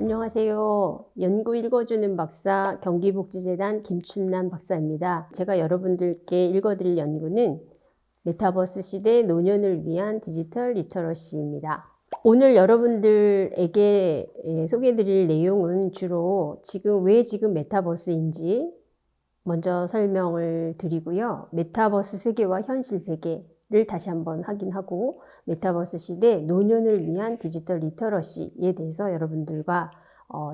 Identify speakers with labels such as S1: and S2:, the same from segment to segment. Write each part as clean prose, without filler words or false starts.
S1: 안녕하세요. 연구 읽어주는 박사 경기복지재단 김춘남 박사입니다. 제가 여러분들께 읽어드릴 연구는 메타버스 시대 노년을 위한 디지털 리터러시입니다. 오늘 여러분들에게 소개해드릴 내용은 주로 왜 지금 메타버스인지 먼저 설명을 드리고요. 메타버스 세계와 현실 세계를 다시 한번 확인하고 메타버스 시대 노년을 위한 디지털 리터러시에 대해서 여러분들과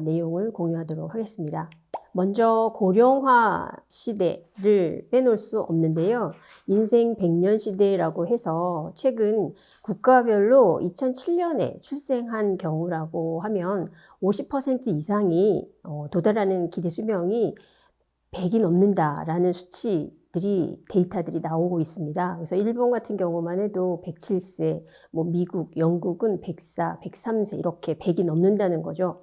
S1: 내용을 공유하도록 하겠습니다. 먼저 고령화 시대를 빼놓을 수 없는데요. 인생 100년 시대라고 해서 최근 국가별로 2007년에 출생한 경우라고 하면 50% 이상이 도달하는 기대 수명이 100이 넘는다라는 데이터들이 나오고 있습니다. 그래서 일본 같은 경우만 해도 107세, 미국, 영국은 104, 103세 이렇게 100이 넘는다는 거죠.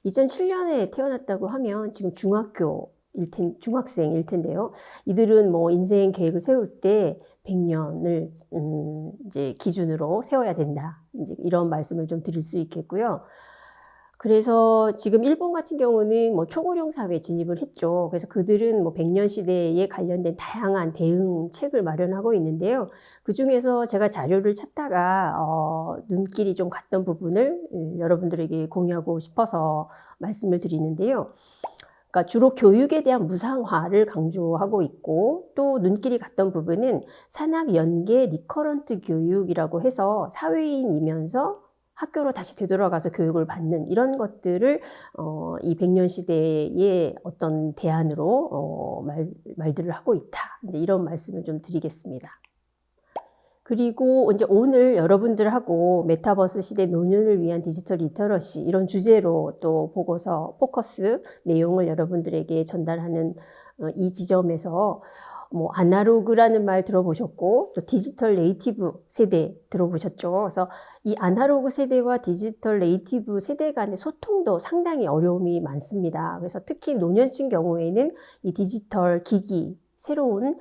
S1: 2007년에 태어났다고 하면 지금 중학생일 텐데요. 이들은 인생 계획을 세울 때 100년을 이제 기준으로 세워야 된다. 이제 이런 말씀을 좀 드릴 수 있겠고요. 그래서 지금 일본 같은 경우는 초고령 사회에 진입을 했죠. 그래서 그들은 100년 시대에 관련된 다양한 대응책을 마련하고 있는데요. 그 중에서 제가 자료를 찾다가 눈길이 좀 갔던 부분을 여러분들에게 공유하고 싶어서 말씀을 드리는데요. 그러니까 주로 교육에 대한 무상화를 강조하고 있고, 또 눈길이 갔던 부분은 산학 연계 리커런트 교육이라고 해서 사회인이면서 학교로 다시 되돌아가서 교육을 받는 이런 것들을 이 100년 시대의 어떤 대안으로 말들을 하고 있다. 이제 이런 말씀을 좀 드리겠습니다. 그리고 이제 오늘 여러분들하고 메타버스 시대 노년을 위한 디지털 리터러시 이런 주제로 또 보고서 포커스 내용을 여러분들에게 전달하는 이 지점에서 아날로그라는 말 들어보셨고, 또 디지털 네이티브 세대 들어보셨죠. 그래서 이 아날로그 세대와 디지털 네이티브 세대 간의 소통도 상당히 어려움이 많습니다. 그래서 특히 노년층 경우에는 이 디지털 기기, 새로운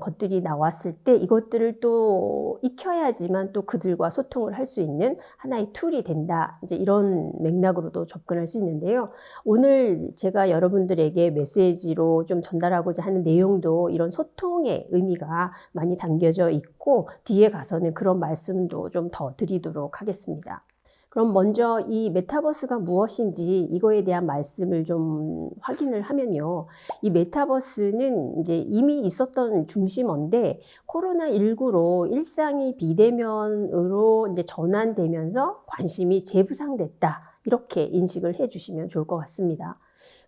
S1: 것들이 나왔을 때 이것들을 또 익혀야지만 또 그들과 소통을 할 수 있는 하나의 툴이 된다. 이제 이런 맥락으로도 접근할 수 있는데요. 오늘 제가 여러분들에게 메시지로 좀 전달하고자 하는 내용도 이런 소통의 의미가 많이 담겨져 있고, 뒤에 가서는 그런 말씀도 좀 더 드리도록 하겠습니다. 그럼 먼저 이 메타버스가 무엇인지 이거에 대한 말씀을 좀 확인을 하면요. 이 메타버스는 이제 이미 있었던 중심어인데 코로나19로 일상이 비대면으로 이제 전환되면서 관심이 재부상됐다. 이렇게 인식을 해주시면 좋을 것 같습니다.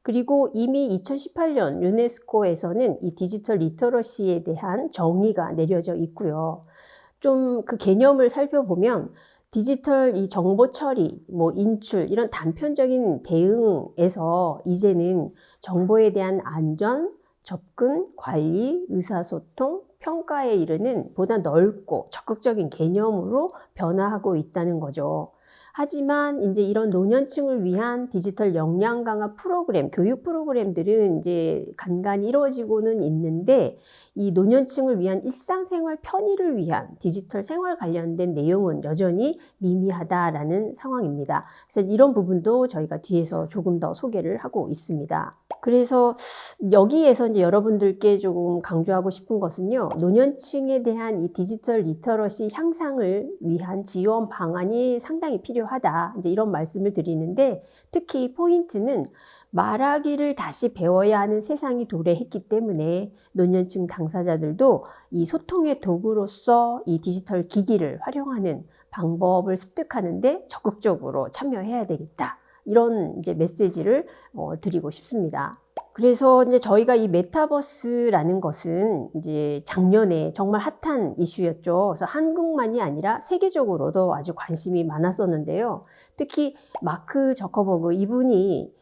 S1: 그리고 이미 2018년 유네스코에서는 이 디지털 리터러시에 대한 정의가 내려져 있고요. 좀 그 개념을 살펴보면 디지털 이 정보 처리, 인출 이런 단편적인 대응에서 이제는 정보에 대한 안전, 접근, 관리, 의사소통, 평가에 이르는 보다 넓고 적극적인 개념으로 변화하고 있다는 거죠. 하지만 이제 이런 노년층을 위한 디지털 역량 강화 프로그램, 교육 프로그램들은 이제 간간히 이루어지고는 있는데 이 노년층을 위한 일상생활 편의를 위한 디지털 생활 관련된 내용은 여전히 미미하다라는 상황입니다. 그래서 이런 부분도 저희가 뒤에서 조금 더 소개를 하고 있습니다. 그래서 여기에서 이제 여러분들께 조금 강조하고 싶은 것은요. 노년층에 대한 이 디지털 리터러시 향상을 위한 지원 방안이 상당히 필요하다. 이제 이런 말씀을 드리는데, 특히 포인트는 말하기를 다시 배워야 하는 세상이 도래했기 때문에 노년층 당사자들도 이 소통의 도구로서 이 디지털 기기를 활용하는 방법을 습득하는데 적극적으로 참여해야 되겠다. 이런 이제 메시지를 드리고 싶습니다. 그래서 이제 저희가 이 메타버스라는 것은 이제 작년에 정말 핫한 이슈였죠. 그래서 한국만이 아니라 세계적으로도 아주 관심이 많았었는데요. 특히 마크 저커버그 이분이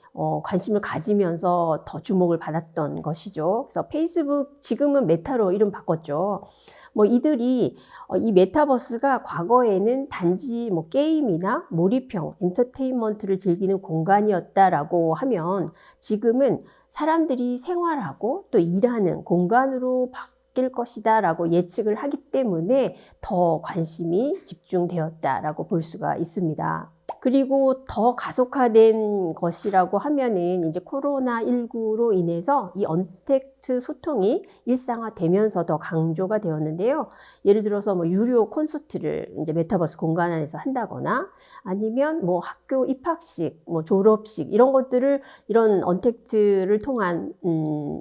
S1: 관심을 가지면서 더 주목을 받았던 것이죠. 그래서 페이스북 지금은 메타로 이름 바꿨죠. 이들이 이 메타버스가 과거에는 단지 게임이나 몰입형 엔터테인먼트를 즐기는 공간이었다라고 하면 지금은 사람들이 생활하고 또 일하는 공간으로 바뀔 것이다 라고 예측을 하기 때문에 더 관심이 집중되었다라고 볼 수가 있습니다. 그리고 더 가속화된 것이라고 하면은 이제 코로나19로 인해서 이 언택트 소통이 일상화되면서 더 강조가 되었는데요. 예를 들어서 뭐 유료 콘서트를 이제 메타버스 공간 안에서 한다거나 아니면 뭐 학교 입학식, 뭐 졸업식 이런 것들을 이런 언택트를 통한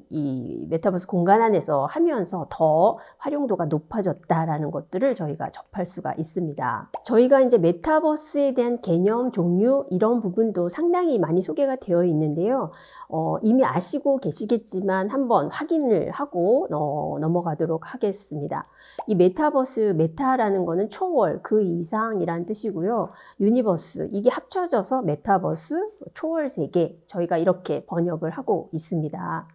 S1: 이 메타버스 공간 안에서 하면서 더 활용도가 높아졌다라는 것들을 저희가 접할 수가 있습니다. 저희가 이제 메타버스에 대한 개념, 종류 이런 부분도 상당히 많이 소개가 되어 있는데요. 이미 아시고 계시겠지만 한번 확인을 하고 넘어가도록 하겠습니다. 이 메타버스, 메타라는 거는 초월, 그 이상이란 뜻이고요. 유니버스, 이게 합쳐져서 메타버스, 초월 세계, 저희가 이렇게 번역을 하고 있습니다.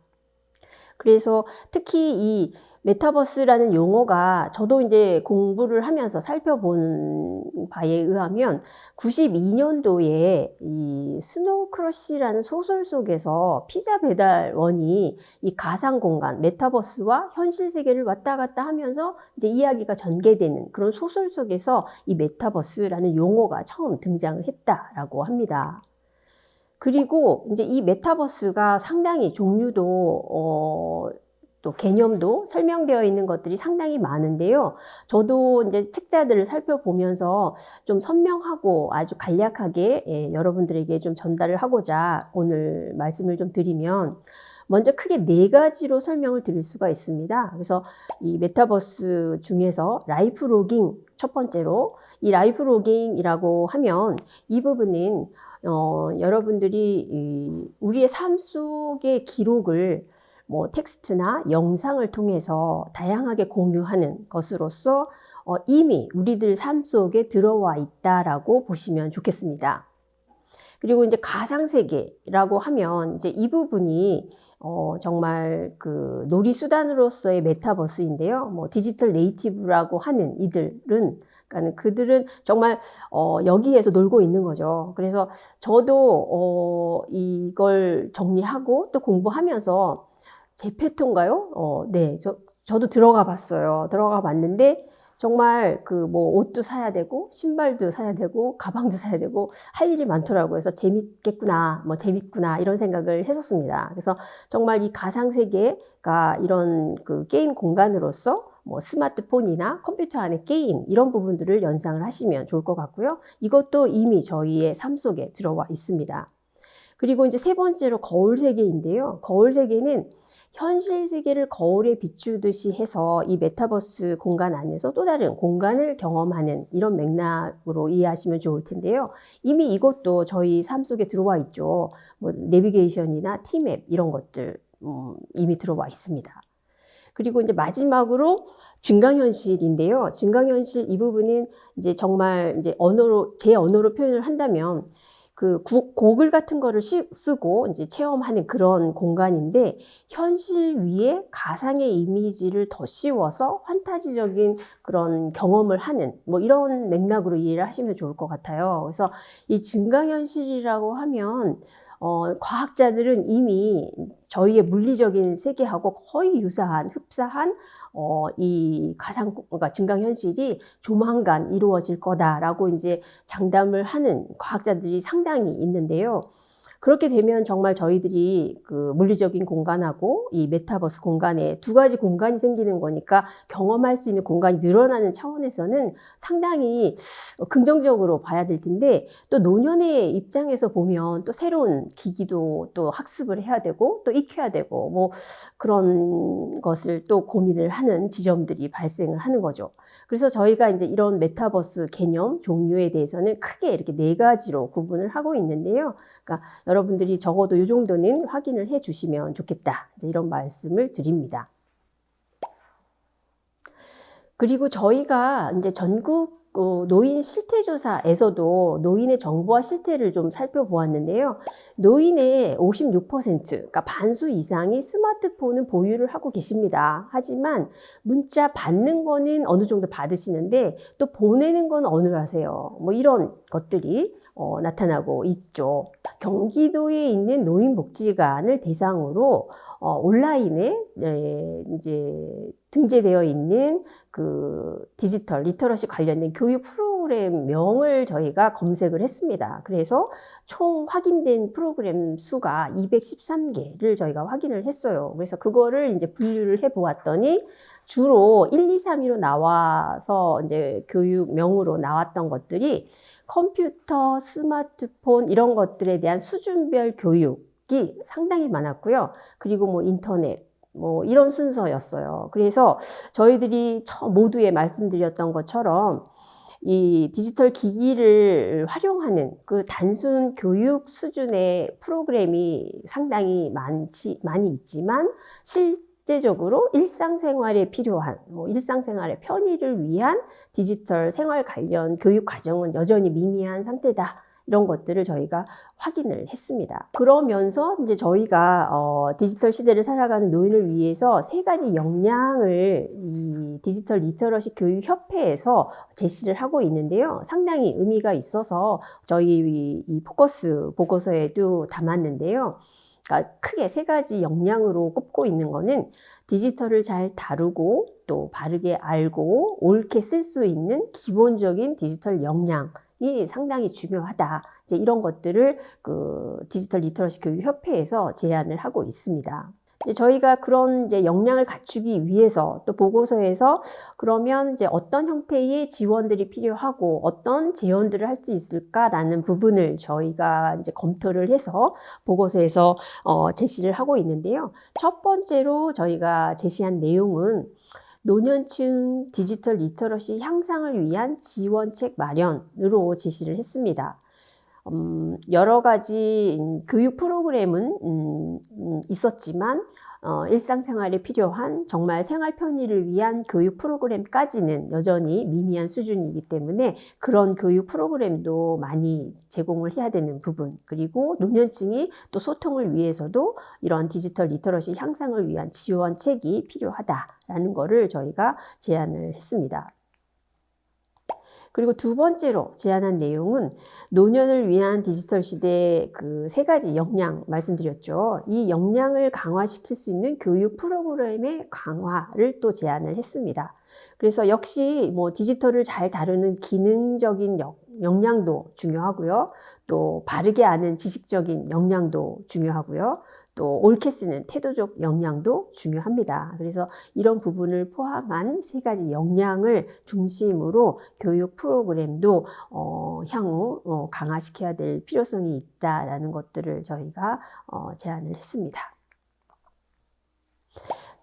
S1: 그래서 특히 이 메타버스라는 용어가 저도 이제 공부를 하면서 살펴본 바에 의하면 92년도에 이 스노우 크러쉬라는 소설 속에서 피자 배달원이 이 가상 공간, 메타버스와 현실 세계를 왔다 갔다 하면서 이제 이야기가 전개되는 그런 소설 속에서 이 메타버스라는 용어가 처음 등장을 했다라고 합니다. 그리고 이제 이 메타버스가 상당히 종류도 또 개념도 설명되어 있는 것들이 상당히 많은데요. 저도 이제 책자들을 살펴보면서 좀 선명하고 아주 간략하게 여러분들에게 좀 전달을 하고자 오늘 말씀을 좀 드리면 먼저 크게 4가지로 설명을 드릴 수가 있습니다. 그래서 이 메타버스 중에서 라이프 로깅 첫 번째로 이 라이프 로깅이라고 하면 이 부분은 여러분들이 우리의 삶 속의 기록을 뭐 텍스트나 영상을 통해서 다양하게 공유하는 것으로서 이미 우리들 삶 속에 들어와 있다라고 보시면 좋겠습니다. 그리고 이제 가상세계라고 하면 이제 이 부분이 정말 그 놀이수단으로서의 메타버스인데요. 뭐 디지털 네이티브라고 하는 이들은 그러니까 그들은 정말 여기에서 놀고 있는 거죠. 그래서 저도 이걸 정리하고 또 공부하면서 제페토인가요? 네, 저도 들어가 봤어요. 들어가 봤는데 정말 그 뭐 옷도 사야 되고 신발도 사야 되고 가방도 사야 되고 할 일이 많더라고요. 그래서 재밌겠구나, 뭐 재밌구나 이런 생각을 했었습니다. 그래서 정말 이 가상 세계가 이런 그 게임 공간으로서 뭐 스마트폰이나 컴퓨터 안의 게임 이런 부분들을 연상을 하시면 좋을 것 같고요. 이것도 이미 저희의 삶 속에 들어와 있습니다. 그리고 이제 3번째로 거울 세계인데요. 거울 세계는 현실 세계를 거울에 비추듯이 해서 이 메타버스 공간 안에서 또 다른 공간을 경험하는 이런 맥락으로 이해하시면 좋을 텐데요. 이미 이것도 저희 삶 속에 들어와 있죠. 뭐 내비게이션이나 티맵 이런 것들 이미 들어와 있습니다. 그리고 이제 마지막으로 증강현실인데요. 증강현실 이 부분은 이제 정말 이제 제 언어로 표현을 한다면 그 고글 같은 거를 쓰고 이제 체험하는 그런 공간인데 현실 위에 가상의 이미지를 더 씌워서 판타지적인 그런 경험을 하는 뭐 이런 맥락으로 이해를 하시면 좋을 것 같아요. 그래서 이 증강현실이라고 하면 과학자들은 이미 저희의 물리적인 세계하고 거의 유사한, 흡사한 이 그러니까 증강현실이 조만간 이루어질 거다라고 이제 장담을 하는 과학자들이 상당히 있는데요. 그렇게 되면 정말 저희들이 그 물리적인 공간하고 이 메타버스 공간에 2가지 공간이 생기는 거니까 경험할 수 있는 공간이 늘어나는 차원에서는 상당히 긍정적으로 봐야 될 텐데 또 노년의 입장에서 보면 또 새로운 기기도 또 학습을 해야 되고 또 익혀야 되고 뭐 그런 것을 또 고민을 하는 지점들이 발생을 하는 거죠. 그래서 저희가 이제 이런 메타버스 개념 종류에 대해서는 크게 이렇게 4가지로 구분을 하고 있는데요. 그러니까 여러분들이 적어도 이 정도는 확인을 해 주시면 좋겠다. 이제 이런 말씀을 드립니다. 그리고 저희가 이제 전국 노인 실태조사에서도 노인의 정보와 실태를 좀 살펴보았는데요. 노인의 56%, 그러니까 반수 이상이 스마트폰은 보유를 하고 계십니다. 하지만 문자 받는 거는 어느 정도 받으시는데 또 보내는 건 어느 하세요. 뭐 이런 것들이 나타나고 있죠. 경기도에 있는 노인복지관을 대상으로 온라인에 이제 등재되어 있는 그 디지털 리터러시 관련된 교육 프로그램명을 저희가 검색을 했습니다. 그래서 총 확인된 프로그램 수가 213개를 저희가 확인을 했어요. 그래서 그거를 이제 분류를 해 보았더니 주로 1, 2, 3위로 나와서 이제 교육명으로 나왔던 것들이 컴퓨터, 스마트폰 이런 것들에 대한 수준별 교육이 상당히 많았고요. 그리고 뭐 인터넷 뭐 이런 순서였어요. 그래서 저희들이 모두에 말씀드렸던 것처럼 이 디지털 기기를 활용하는 그 단순 교육 수준의 프로그램이 상당히 많이 있지만 실제적으로 일상생활에 필요한 일상생활의 편의를 위한 디지털 생활 관련 교육 과정은 여전히 미미한 상태다. 이런 것들을 저희가 확인을 했습니다. 그러면서 이제 저희가 디지털 시대를 살아가는 노인을 위해서 3가지 역량을 이 디지털 리터러시 교육협회에서 제시를 하고 있는데요. 상당히 의미가 있어서 저희 이 포커스 보고서에도 담았는데요. 그러니까 크게 3가지 역량으로 꼽고 있는 거는 디지털을 잘 다루고 또 바르게 알고 옳게 쓸 수 있는 기본적인 디지털 역량이 상당히 중요하다. 이제 이런 것들을 그 디지털 리터러시 교육협회에서 제안을 하고 있습니다. 이제 저희가 그런 이제 역량을 갖추기 위해서 또 보고서에서 그러면 이제 어떤 형태의 지원들이 필요하고 어떤 제언들을 할 수 있을까라는 부분을 저희가 이제 검토를 해서 보고서에서 제시를 하고 있는데요. 첫 번째로 저희가 제시한 내용은 노년층 디지털 리터러시 향상을 위한 지원책 마련으로 제시를 했습니다. 여러 가지 교육 프로그램은 있었지만 일상생활에 필요한 정말 생활 편의를 위한 교육 프로그램까지는 여전히 미미한 수준이기 때문에 그런 교육 프로그램도 많이 제공을 해야 되는 부분, 그리고 노년층이 또 소통을 위해서도 이런 디지털 리터러시 향상을 위한 지원책이 필요하다라는 거를 저희가 제안을 했습니다. 그리고 2번째로 제안한 내용은 노년을 위한 디지털 시대의 그 3가지 역량 말씀드렸죠. 이 역량을 강화시킬 수 있는 교육 프로그램의 강화를 또 제안을 했습니다. 그래서 역시 뭐 디지털을 잘 다루는 기능적인 역량도 중요하고요. 또 바르게 아는 지식적인 역량도 중요하고요. 또 옳게 쓰는 태도적 역량도 중요합니다. 그래서 이런 부분을 포함한 3가지 역량을 중심으로 교육 프로그램도 향후 강화시켜야 될 필요성이 있다라는 것들을 저희가 제안을 했습니다.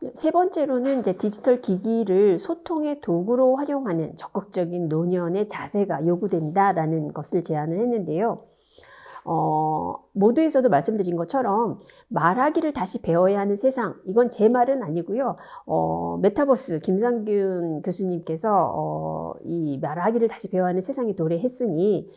S1: 3번째로는 이제 디지털 기기를 소통의 도구로 활용하는 적극적인 노년의 자세가 요구된다라는 것을 제안을 했는데요. 모두에서도 말씀드린 것처럼 말하기를 다시 배워야 하는 세상, 이건 제 말은 아니고요. 메타버스 김상균 교수님께서 이 말하기를 다시 배워야 하는 세상에 도래했으니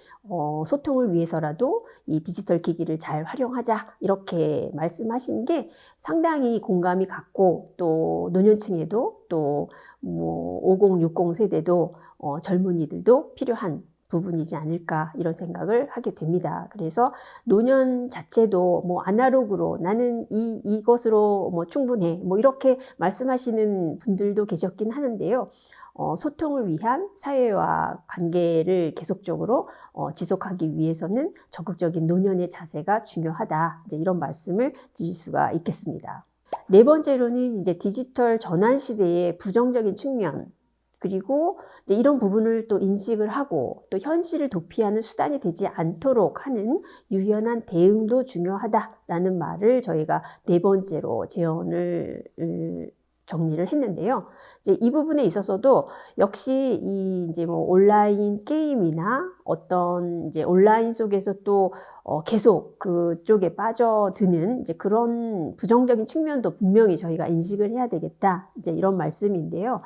S1: 소통을 위해서라도 이 디지털 기기를 잘 활용하자, 이렇게 말씀하신 게 상당히 공감이 갔고, 또 노년층에도 또 뭐 50, 60 세대도 젊은이들도 필요한 부분이지 않을까, 이런 생각을 하게 됩니다. 그래서 노년 자체도 뭐 아날로그로 나는 이것으로 뭐 충분해, 뭐 이렇게 말씀하시는 분들도 계셨긴 하는데요. 소통을 위한 사회와 관계를 계속적으로 지속하기 위해서는 적극적인 노년의 자세가 중요하다. 이제 이런 말씀을 드릴 수가 있겠습니다. 4번째로는 이제 디지털 전환 시대의 부정적인 측면, 그리고 이제 이런 부분을 또 인식을 하고 또 현실을 도피하는 수단이 되지 않도록 하는 유연한 대응도 중요하다라는 말을 저희가 4번째로 제언을 정리를 했는데요. 이제 이 부분에 있어서도 역시 이 이제 뭐 온라인 게임이나 어떤 이제 온라인 속에서 또 계속 그쪽에 빠져드는 이제 그런 부정적인 측면도 분명히 저희가 인식을 해야 되겠다, 이제 이런 말씀인데요.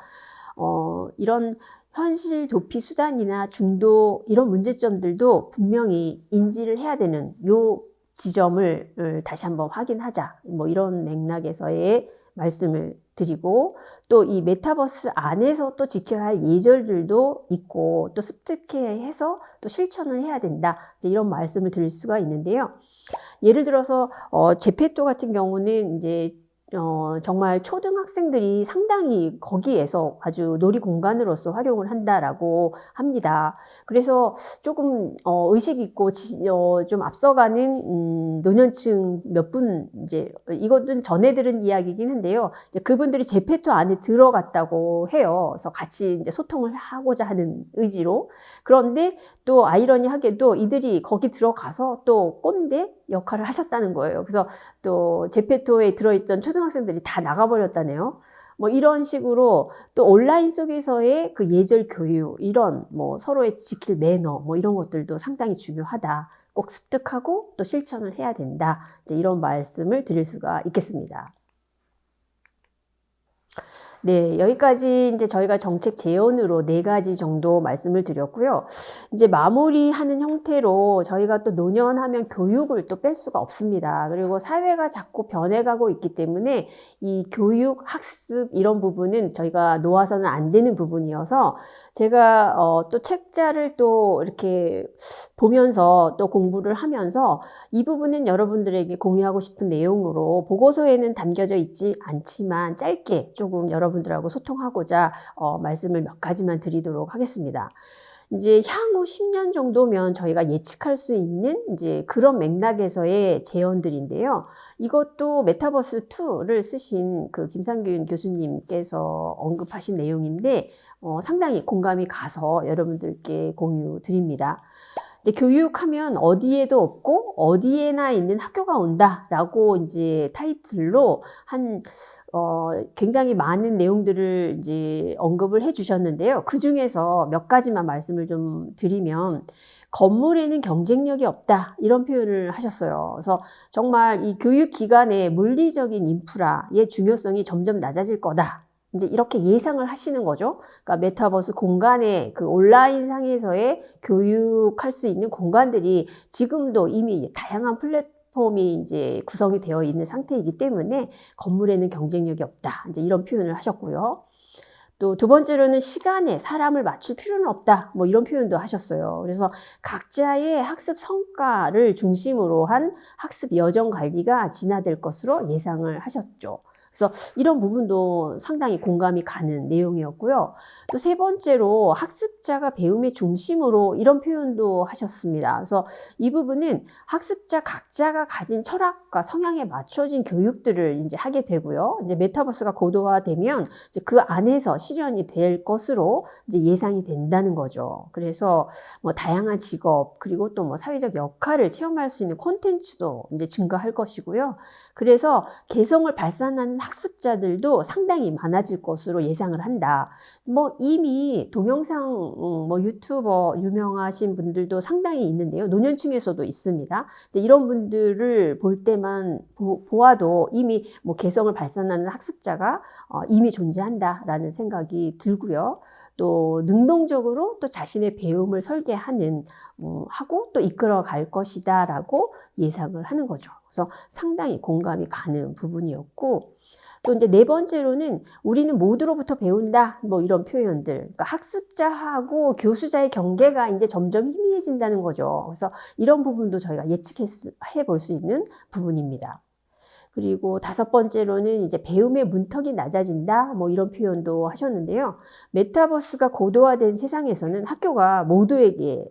S1: 이런 현실 도피 수단이나 중독, 이런 문제점들도 분명히 인지를 해야 되는 요 지점을 다시 한번 확인하자, 뭐 이런 맥락에서의 말씀을 드리고, 또 이 메타버스 안에서 또 지켜야 할 예절들도 있고 또 습득해서 또 실천을 해야 된다, 이제 이런 말씀을 드릴 수가 있는데요. 예를 들어서 제페토 같은 경우는 이제 정말 초등학생들이 상당히 거기에서 아주 놀이 공간으로서 활용을 한다라고 합니다. 그래서 조금 의식 있고 좀 앞서가는 노년층 몇 분 이제 이것은 전해 들은 이야기이긴 한데요. 이제 그분들이 제페토 안에 들어갔다고 해요. 그래서 같이 이제 소통을 하고자 하는 의지로. 그런데 또 아이러니하게도 이들이 거기 들어가서 또 꼰대 역할을 하셨다는 거예요. 그래서 또 제페토에 들어있던 초등학생들이 다 나가버렸다네요. 뭐 이런 식으로 또 온라인 속에서의 그 예절 교육, 이런 뭐 서로의 지킬 매너, 뭐 이런 것들도 상당히 중요하다. 꼭 습득하고 또 실천을 해야 된다. 이제 이런 말씀을 드릴 수가 있겠습니다. 네, 여기까지 이제 저희가 정책 제언으로 4가지 정도 말씀을 드렸고요. 이제 마무리하는 형태로 저희가 또 노년하면 교육을 또 뺄 수가 없습니다. 그리고 사회가 자꾸 변해가고 있기 때문에 이 교육, 학습 이런 부분은 저희가 놓아서는 안 되는 부분이어서 제가 또 책자를 또 이렇게 보면서 또 공부를 하면서 이 부분은 여러분들에게 공유하고 싶은 내용으로 보고서에는 담겨져 있지 않지만 짧게 조금 여러분들하고 소통하고자 말씀을 몇 가지만 드리도록 하겠습니다. 이제 향후 10년 정도면 저희가 예측할 수 있는 이제 그런 맥락에서의 제언들인데요. 이것도 메타버스 2를 쓰신 그 김상균 교수님께서 언급하신 내용인데 상당히 공감이 가서 여러분들께 공유 드립니다. 이제 교육하면 어디에도 없고 어디에나 있는 학교가 온다라고 이제 타이틀로 한 굉장히 많은 내용들을 이제 언급을 해주셨는데요. 그 중에서 몇 가지만 말씀을 좀 드리면 건물에는 경쟁력이 없다 이런 표현을 하셨어요. 그래서 정말 이 교육기관의 물리적인 인프라의 중요성이 점점 낮아질 거다. 이제 이렇게 예상을 하시는 거죠. 그러니까 메타버스 공간에 그 온라인 상에서의 교육할 수 있는 공간들이 지금도 이미 다양한 플랫폼이 이제 구성이 되어 있는 상태이기 때문에 건물에는 경쟁력이 없다. 이제 이런 표현을 하셨고요. 또 2번째로는 시간에 사람을 맞출 필요는 없다. 뭐 이런 표현도 하셨어요. 그래서 각자의 학습 성과를 중심으로 한 학습 여정 관리가 진화될 것으로 예상을 하셨죠. 그래서 이런 부분도 상당히 공감이 가는 내용이었고요. 또 3번째로 학습자가 배움의 중심으로 이런 표현도 하셨습니다. 그래서 이 부분은 학습자 각자가 가진 철학과 성향에 맞춰진 교육들을 이제 하게 되고요. 이제 메타버스가 고도화되면 이제 그 안에서 실현이 될 것으로 이제 예상이 된다는 거죠. 그래서 뭐 다양한 직업 그리고 또 뭐 사회적 역할을 체험할 수 있는 콘텐츠도 이제 증가할 것이고요. 그래서 개성을 발산하는 학습자들도 상당히 많아질 것으로 예상을 한다. 뭐 이미 동영상 뭐 유튜버 유명하신 분들도 상당히 있는데요. 노년층에서도 있습니다. 이제 이런 분들을 볼 때만 보아도 이미 뭐 개성을 발산하는 학습자가 이미 존재한다라는 생각이 들고요. 또 능동적으로 또 자신의 배움을 설계하는 하고 또 이끌어 갈 것이다라고 예상을 하는 거죠. 그래서 상당히 공감이 가는 부분이었고 또 이제 4번째로는 우리는 모두로부터 배운다 뭐 이런 표현들 그러니까 학습자하고 교수자의 경계가 이제 점점 희미해진다는 거죠. 그래서 이런 부분도 저희가 예측해 볼 수 있는 부분입니다. 그리고 5번째로는 이제 배움의 문턱이 낮아진다 뭐 이런 표현도 하셨는데요. 메타버스가 고도화된 세상에서는 학교가 모두에게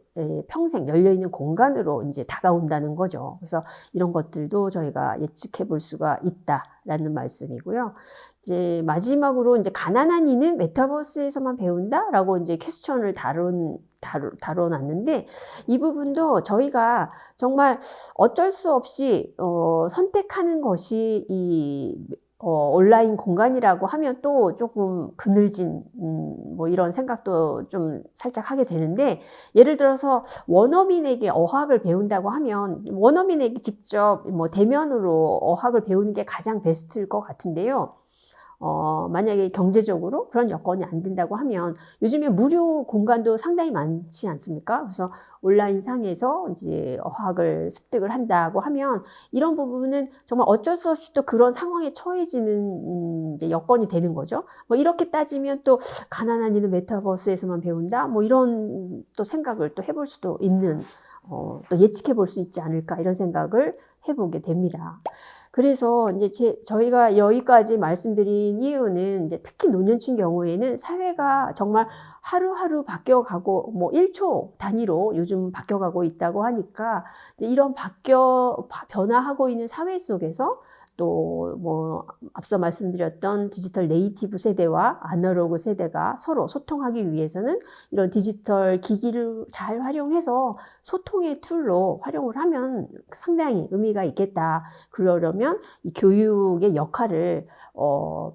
S1: 평생 열려있는 공간으로 이제 다가온다는 거죠. 그래서 이런 것들도 저희가 예측해 볼 수가 있다라는 말씀이고요. 이제 마지막으로 이제 가난한 이는 메타버스에서만 배운다라고 이제 퀘스천을 다뤄놨는데 이 부분도 저희가 정말 어쩔 수 없이 선택하는 것이 이 온라인 공간이라고 하면 또 조금 그늘진 뭐 이런 생각도 좀 살짝 하게 되는데 예를 들어서 원어민에게 어학을 배운다고 하면 원어민에게 직접 뭐 대면으로 어학을 배우는 게 가장 베스트일 것 같은데요. 만약에 경제적으로 그런 여건이 안 된다고 하면 요즘에 무료 공간도 상당히 많지 않습니까? 그래서 온라인 상에서 이제 어학을 습득을 한다고 하면 이런 부분은 정말 어쩔 수 없이 또 그런 상황에 처해지는 이제 여건이 되는 거죠. 뭐 이렇게 따지면 또 가난한 이는 메타버스에서만 배운다? 뭐 이런 또 생각을 또 해볼 수도 있는 또 예측해 볼 수 있지 않을까 이런 생각을 해보게 됩니다. 그래서 이제 저희가 여기까지 말씀드린 이유는 이제 특히 노년층 경우에는 사회가 정말 하루하루 바뀌어가고 뭐 1초 단위로 요즘 바뀌어가고 있다고 하니까 이제 이런 변화하고 있는 사회 속에서 또 뭐 앞서 말씀드렸던 디지털 네이티브 세대와 아날로그 세대가 서로 소통하기 위해서는 이런 디지털 기기를 잘 활용해서 소통의 툴로 활용을 하면 상당히 의미가 있겠다. 그러려면 이 교육의 역할을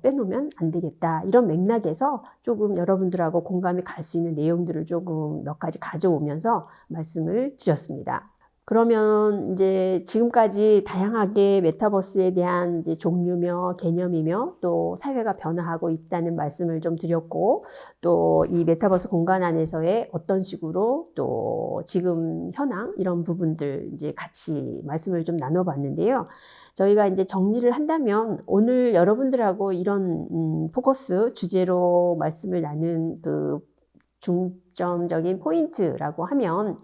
S1: 빼놓으면 안 되겠다. 이런 맥락에서 조금 여러분들하고 공감이 갈 수 있는 내용들을 조금 몇 가지 가져오면서 말씀을 드렸습니다. 그러면 이제 지금까지 다양하게 메타버스에 대한 이제 종류며 개념이며 또 사회가 변화하고 있다는 말씀을 좀 드렸고, 또 이 메타버스 공간 안에서의 어떤 식으로 또 지금 현황 이런 부분들 이제 같이 말씀을 좀 나눠봤는데요. 저희가 이제 정리를 한다면 오늘 여러분들하고 이런 포커스 주제로 말씀을 나눈 그 중점적인 포인트라고 하면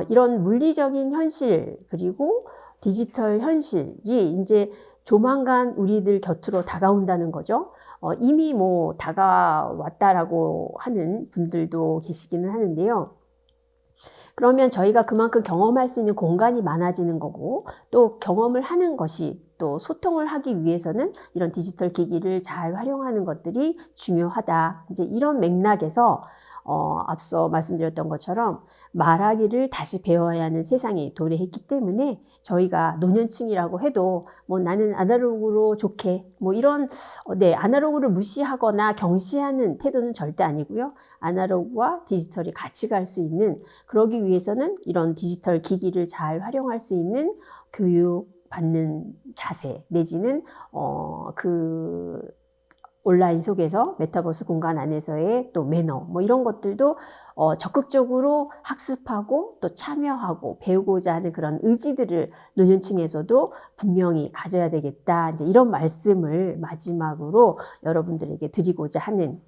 S1: 이런 물리적인 현실 그리고 디지털 현실이 이제 조만간 우리들 곁으로 다가온다는 거죠. 이미 뭐 다가왔다라고 하는 분들도 계시기는 하는데요. 그러면 저희가 그만큼 경험할 수 있는 공간이 많아지는 거고, 또 경험을 하는 것이 또 소통을 하기 위해서는 이런 디지털 기기를 잘 활용하는 것들이 중요하다. 이제 이런 맥락에서 앞서 말씀드렸던 것처럼 말하기를 다시 배워야 하는 세상이 도래했기 때문에 저희가 노년층이라고 해도 뭐 나는 아날로그로 좋게 뭐 이런 아날로그를 무시하거나 경시하는 태도는 절대 아니고요. 아날로그와 디지털이 같이 갈 수 있는, 그러기 위해서는 이런 디지털 기기를 잘 활용할 수 있는 교육 받는 자세 내지는 그 온라인 속에서 메타버스 공간 안에서의 또 매너 뭐 이런 것들도 적극적으로 학습하고 또 참여하고 배우고자 하는 그런 의지들을 노년층에서도 분명히 가져야 되겠다. 이제 이런 말씀을 마지막으로 여러분들에게 드리고자 하는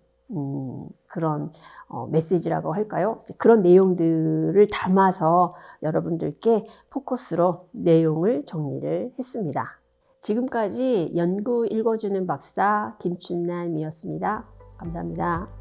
S1: 그런 메시지라고 할까요? 그런 내용들을 담아서 여러분들께 포커스로 내용을 정리를 했습니다. 지금까지 연구 읽어주는 박사 김춘남이었습니다. 감사합니다.